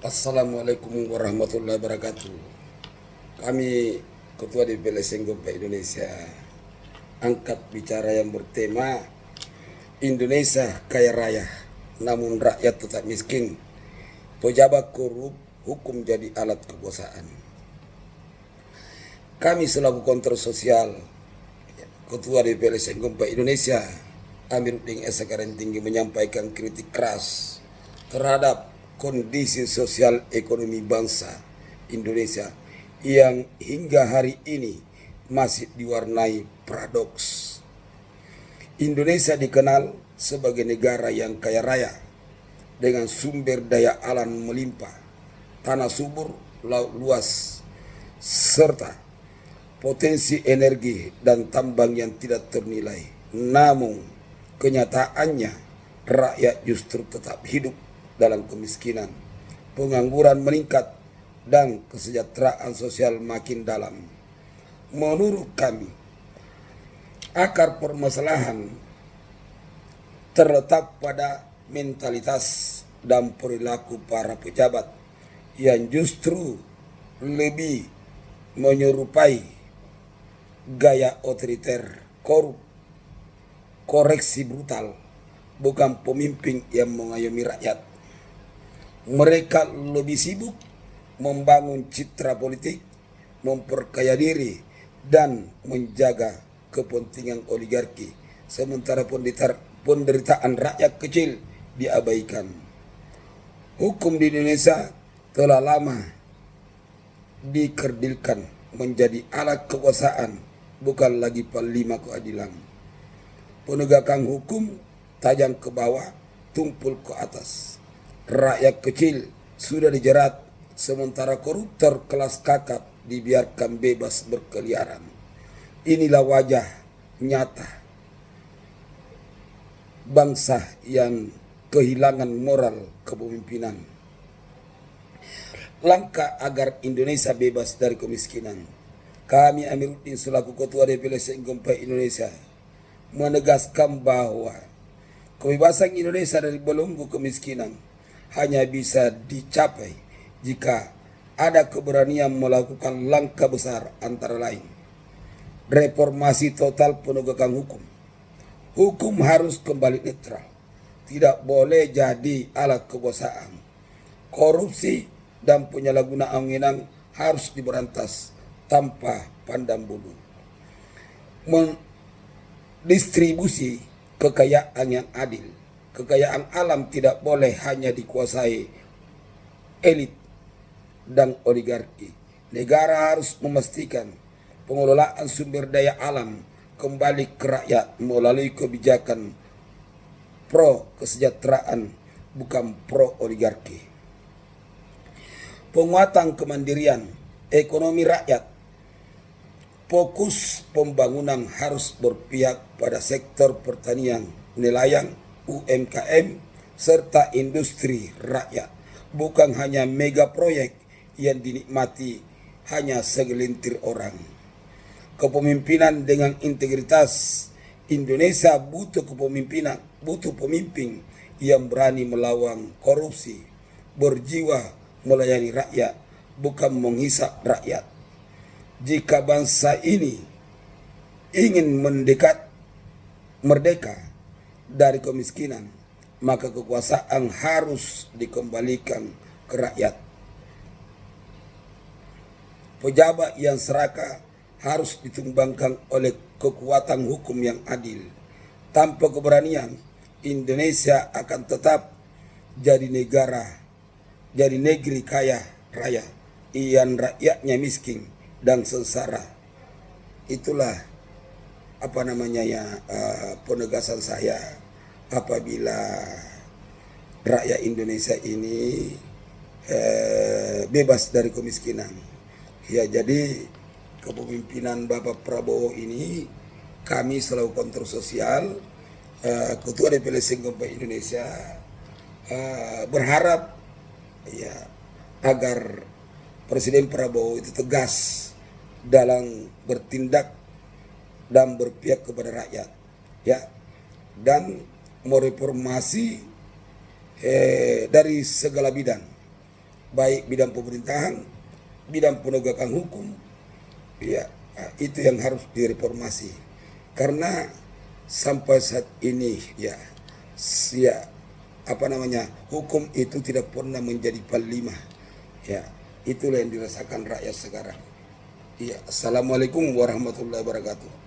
Assalamualaikum warahmatullahi wabarakatuh. Kami Ketua DPD Senggompa Indonesia angkat bicara yang bertema Indonesia kaya raya, namun rakyat tetap miskin. Pejabat korup, hukum jadi alat kekuasaan. Kami selaku kontrol sosial Ketua DPD Senggompa Indonesia Amiruddin Esa Tinggi menyampaikan kritik keras terhadap kondisi sosial ekonomi bangsa Indonesia yang hingga hari ini masih diwarnai paradoks. Indonesia dikenal sebagai negara yang kaya raya dengan sumber daya alam melimpah, tanah subur, laut luas, serta potensi energi dan tambang yang tidak ternilai. Namun kenyataannya rakyat justru tetap hidup dalam kemiskinan, pengangguran meningkat, dan kesejahteraan sosial makin dalam. Menurut kami, akar permasalahan terletak pada mentalitas dan perilaku para pejabat yang justru lebih menyerupai gaya otoriter, korup, koreksi brutal, bukan pemimpin yang mengayomi rakyat. Mereka lebih sibuk membangun citra politik, memperkaya diri, dan menjaga kepentingan oligarki, sementara penderitaan rakyat kecil diabaikan. Hukum di Indonesia telah lama dikerdilkan menjadi alat kekuasaan, bukan lagi panglima keadilan. Penegakan hukum tajam ke bawah, tumpul ke atas. Rakyat kecil sudah dijerat, sementara koruptor kelas kakap dibiarkan bebas berkeliaran. Inilah wajah nyata bangsa yang kehilangan moral kepemimpinan. Langkah agar Indonesia bebas dari kemiskinan, kami Amiruddin selaku Ketua DPD Senggompa Indonesia menegaskan bahwa kebebasan Indonesia dari belenggu kemiskinan hanya bisa dicapai jika ada keberanian melakukan langkah besar, antara lain reformasi total penegakan hukum. Hukum harus kembali netral, tidak boleh jadi alat kekuasaan. Korupsi dan penyalahgunaan wewenang harus diberantas tanpa pandang bulu. Mendistribusi kekayaan yang adil. Kekayaan alam tidak boleh hanya dikuasai elit dan oligarki. Negara harus memastikan pengelolaan sumber daya alam kembali ke rakyat melalui kebijakan pro kesejahteraan, bukan pro oligarki. Penguatan kemandirian ekonomi rakyat. Fokus pembangunan harus berpihak pada sektor pertanian, nelayan, UMKM, serta industri rakyat, bukan hanya mega proyek yang dinikmati hanya segelintir orang. Kepemimpinan dengan integritas. Indonesia butuh pemimpin yang berani melawan korupsi, berjiwa melayani rakyat, bukan menghisap rakyat. Jika bangsa ini ingin merdeka dari kemiskinan, maka kekuasaan harus dikembalikan ke rakyat. Pejabat yang serakah harus ditumbangkan oleh kekuatan hukum yang adil. Tanpa keberanian, Indonesia akan tetap jadi negeri kaya raya yang rakyatnya miskin dan sengsara. Itulah penegasan saya apabila rakyat Indonesia ini bebas dari kemiskinan. Ya, jadi kepemimpinan Bapak Prabowo ini, kami selaku kontrol sosial Ketua DPD Senggompa Indonesia berharap ya agar Presiden Prabowo itu tegas dalam bertindak dan berpihak kepada rakyat, ya, dan mereformasi dari segala bidang, baik bidang pemerintahan, bidang penegakan hukum, ya itu yang harus direformasi. Karena sampai saat ini ya hukum itu tidak pernah menjadi panglima. Ya, itulah yang dirasakan rakyat sekarang. Ya, assalamualaikum warahmatullahi wabarakatuh.